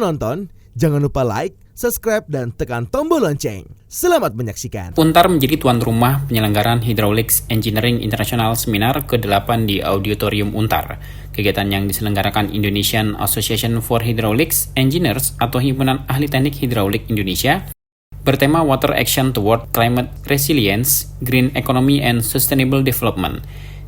menonton, jangan lupa like, subscribe, dan tekan tombol lonceng. Selamat menyaksikan. Untar menjadi tuan rumah penyelenggaraan Hydraulics Engineering International Seminar ke-8 di Auditorium Untar. Kegiatan yang diselenggarakan Indonesian Association for Hydraulics Engineers atau Himpunan Ahli Teknik Hidraulik Indonesia bertema Water Action Toward Climate Resilience, Green Economy and Sustainable Development.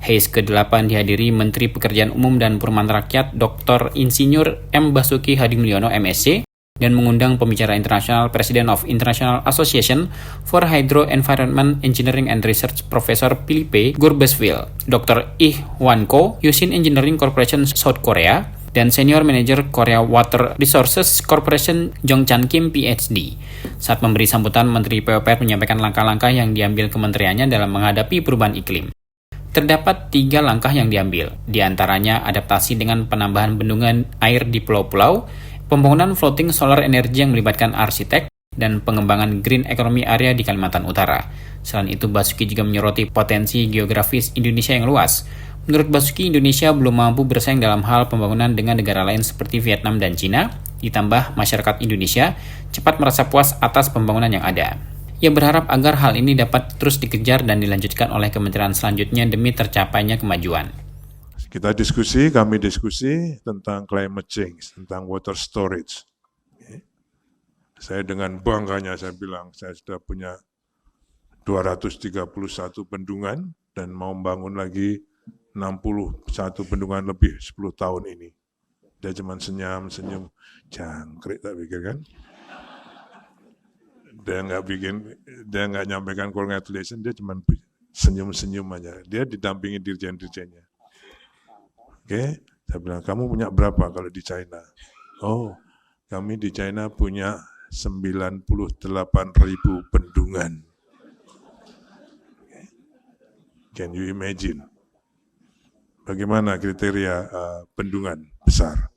HAIS ke-8 dihadiri Menteri Pekerjaan Umum dan Perumahan Rakyat Dr. Insinyur M. Basuki Hadimulyono MSc dan mengundang pembicara internasional President of International Association for Hydro Environment Engineering and Research Profesor Philippe Gourbesville, Dr. Ih Hwan Ko, Yusin Engineering Corporation South Korea, dan Senior Manager Korea Water Resources Corporation Jong Chan Kim PhD. Saat memberi sambutan, Menteri PUPR menyampaikan langkah-langkah yang diambil kementeriannya dalam menghadapi perubahan iklim. Terdapat 3 langkah yang diambil, di antaranya adaptasi dengan penambahan bendungan air di pulau-pulau, pembangunan floating solar energy yang melibatkan arsitek, dan pengembangan green economy area di Kalimantan Utara. Selain itu, Basuki juga menyoroti potensi geografis Indonesia yang luas. Menurut Basuki, Indonesia belum mampu bersaing dalam hal pembangunan dengan negara lain seperti Vietnam dan Cina, ditambah masyarakat Indonesia cepat merasa puas atas pembangunan yang ada. Ia berharap agar hal ini dapat terus dikejar dan dilanjutkan oleh kementerian selanjutnya demi tercapainya kemajuan. Kami diskusi tentang climate change, tentang water storage. Saya dengan bangganya saya bilang, saya sudah punya 231 bendungan dan mau membangun lagi 61 bendungan lebih 10 tahun ini. Dia cuma senyum, jangkrik tak pikir kan. Dia nggak nyampaikan congratulations, dia cuma senyum-senyum aja. Dia didampingi dirjen-dirjennya. Oke, saya bilang, kamu punya berapa kalau di China? Oh, kami di China punya 98.000 bendungan. Can you imagine? Bagaimana kriteria bendungan besar?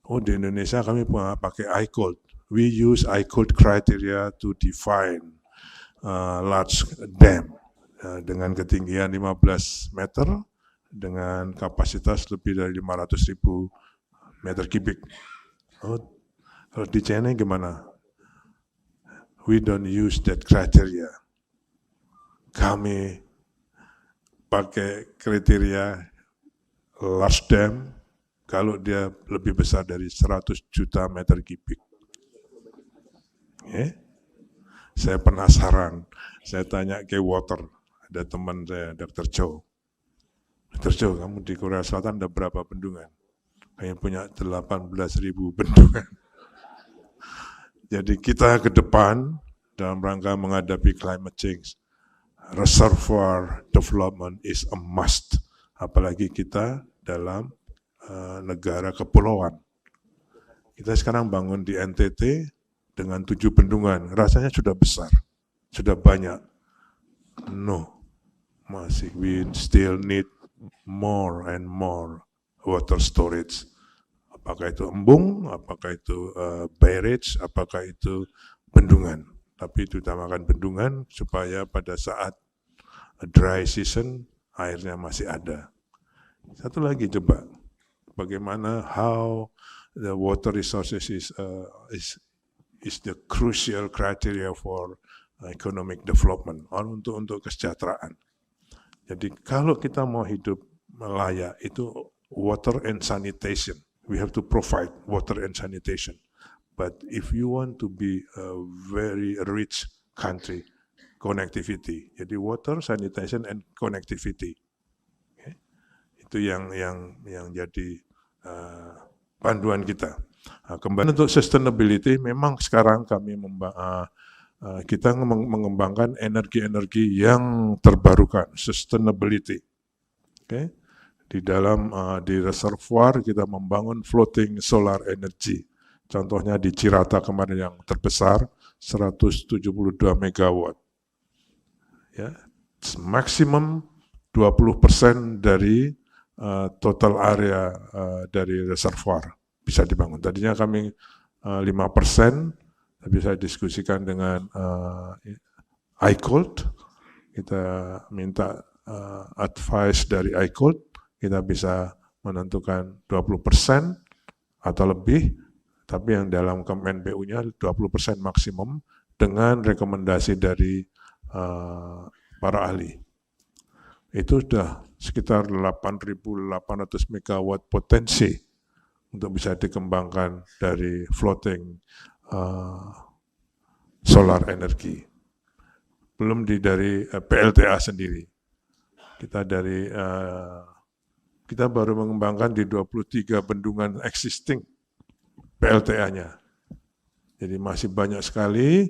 Oh, di Indonesia kami pakai ICOLT. We use ICOLT criteria to define large dam dengan ketinggian 15 meter dengan kapasitas lebih dari 500.000 meter kubik. Oh, kalau di China gimana? We don't use that criteria. Kami pakai kriteria large dam kalau dia lebih besar dari 100 juta meter kubik. Saya penasaran, saya tanya ke Water, ada teman saya, Dr. Cho. Dr. Cho, kamu di Korea Selatan ada berapa bendungan? Kami punya 18.000 bendungan. Jadi kita ke depan dalam rangka menghadapi climate change, reservoir development is a must, apalagi kita dalam negara kepulauan. Kita sekarang bangun di NTT, dengan 7 bendungan, rasanya sudah besar, sudah banyak. No, we still need more and more water storage. Apakah itu embung, apakah itu barrage, apakah itu bendungan. Tapi diutamakan bendungan supaya pada saat dry season, airnya masih ada. Satu lagi coba, bagaimana how the water resources is the crucial criteria for economic development, untuk kesejahteraan. Jadi kalau kita mau hidup layak, itu water and sanitation. We have to provide water and sanitation. But if you want to be a very rich country, connectivity. Jadi water, sanitation, and connectivity. Okay. Itu yang jadi panduan kita. Kembali untuk sustainability, memang sekarang kami kita mengembangkan energi-energi yang terbarukan, sustainability. Okay. Di dalam di reservoir kita membangun floating solar energy. Contohnya di Cirata kemarin yang terbesar 172 megawatt. Ya, maksimum 20% dari total area dari reservoir bisa dibangun. Tadinya kami 5%, tapi saya diskusikan dengan ICOLT, kita minta advice dari ICOLT, kita bisa menentukan 20% atau lebih, Tapi yang dalam KMNPU-nya 20% maksimum dengan rekomendasi dari para ahli. Itu sudah sekitar 8.800 megawatt potensi untuk bisa dikembangkan dari floating solar energi. Belum dari PLTA sendiri. Kita baru mengembangkan di 23 bendungan existing PLTA-nya. Jadi masih banyak sekali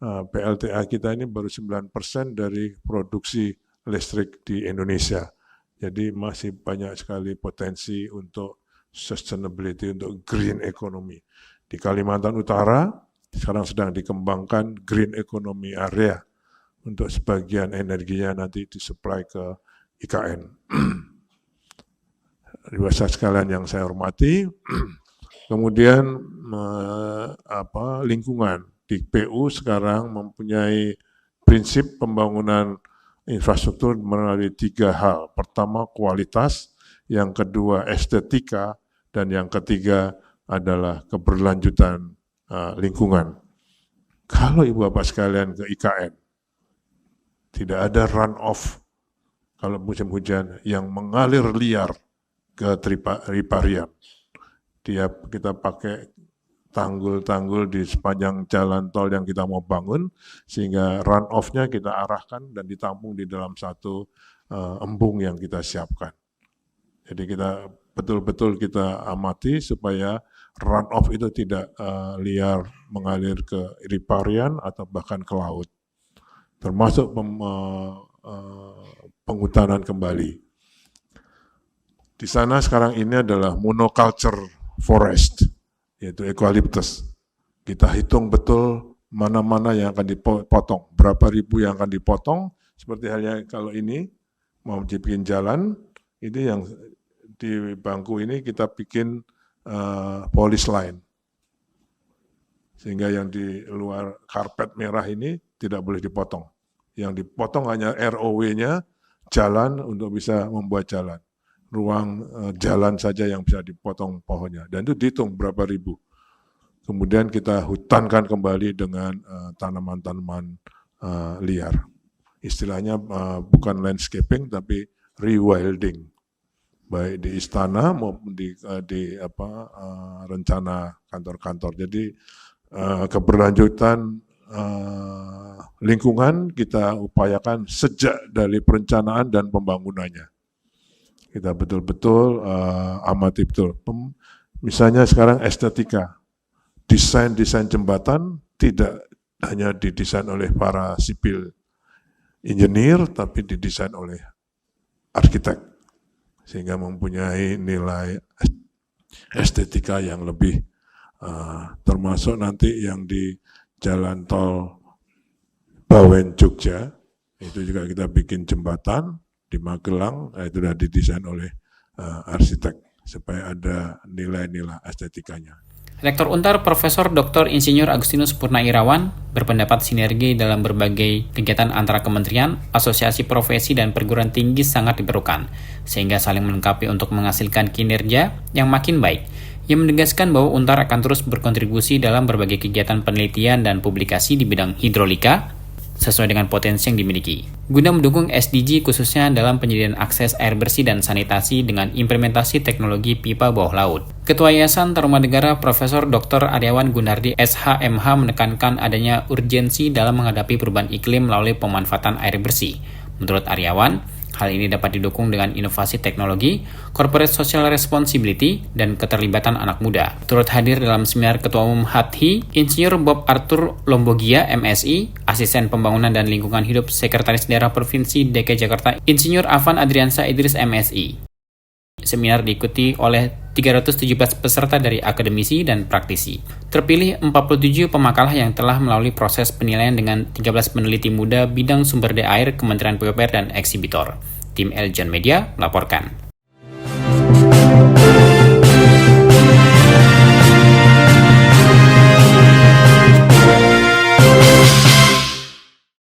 PLTA kita ini baru 9% dari produksi listrik di Indonesia. Jadi masih banyak sekali potensi untuk sustainability, untuk green economy. Di Kalimantan Utara sekarang sedang dikembangkan green economy area untuk sebagian energinya nanti disuplai ke IKN. Dewasa sekalian yang saya hormati, kemudian lingkungan di PU sekarang mempunyai prinsip pembangunan infrastruktur melalui 3 hal. Pertama kualitas, yang kedua estetika, dan yang ketiga adalah keberlanjutan lingkungan. Kalau Ibu Bapak sekalian ke IKN, tidak ada run off kalau musim hujan yang mengalir liar ke riparian. Kita pakai tanggul-tanggul di sepanjang jalan tol yang kita mau bangun, sehingga run off-nya kita arahkan dan ditampung di dalam satu embung yang kita siapkan. Jadi kita betul-betul kita amati supaya run off itu tidak liar mengalir ke riparian atau bahkan ke laut, termasuk penghutanan kembali. Di sana sekarang ini adalah monoculture forest, yaitu eukaliptus. Kita hitung betul mana-mana yang akan dipotong, berapa ribu yang akan dipotong, seperti halnya kalau ini mau dibikin jalan, ini yang di bangku ini kita bikin polish line. Sehingga yang di luar karpet merah ini tidak boleh dipotong. Yang dipotong hanya ROW-nya, jalan untuk bisa membuat jalan. Ruang jalan saja yang bisa dipotong pohonnya, dan itu dihitung berapa ribu. Kemudian kita hutankan kembali dengan tanaman-tanaman liar. Istilahnya bukan landscaping tapi rewilding, baik di istana maupun di rencana kantor-kantor. Jadi keberlanjutan lingkungan kita upayakan sejak dari perencanaan dan pembangunannya. Kita betul-betul amati betul. Misalnya sekarang estetika, desain jembatan tidak hanya didesain oleh para sipil engineer, tapi didesain oleh arsitek, sehingga mempunyai nilai estetika yang lebih, termasuk nanti yang di jalan tol Bawen Jogja, itu juga kita bikin jembatan. Di Magelang, itu sudah didesain oleh arsitek, supaya ada nilai-nilai estetikanya. Rektor Untar Profesor Dr. Insinyur Agustinus Purnairawan berpendapat sinergi dalam berbagai kegiatan antara kementerian, asosiasi profesi, dan perguruan tinggi sangat diperlukan, sehingga saling melengkapi untuk menghasilkan kinerja yang makin baik. Ia menegaskan bahwa Untar akan terus berkontribusi dalam berbagai kegiatan penelitian dan publikasi di bidang hidrolika, sesuai dengan potensi yang dimiliki, guna mendukung SDG khususnya dalam penyediaan akses air bersih dan sanitasi dengan implementasi teknologi pipa bawah laut. Ketua Yayasan Taruman Negara Profesor Dr. Aryawan Gunardi SHMH menekankan adanya urgensi dalam menghadapi perubahan iklim melalui pemanfaatan air bersih. Menurut Aryawan, hal ini dapat didukung dengan inovasi teknologi, corporate social responsibility, dan keterlibatan anak muda. Turut hadir dalam seminar Ketua Umum HATHI, Insinyur Bob Arthur Lombogia, MSI, Asisten Pembangunan dan Lingkungan Hidup Sekretaris Daerah Provinsi DKI Jakarta, Insinyur Afan Adriansa Idris, MSI. Seminar diikuti oleh 317 peserta dari akademisi dan praktisi. Terpilih 47 pemakalah yang telah melalui proses penilaian dengan 13 peneliti muda bidang sumber daya air, Kementerian PUPR, dan eksibitor. Tim Eljon Media melaporkan.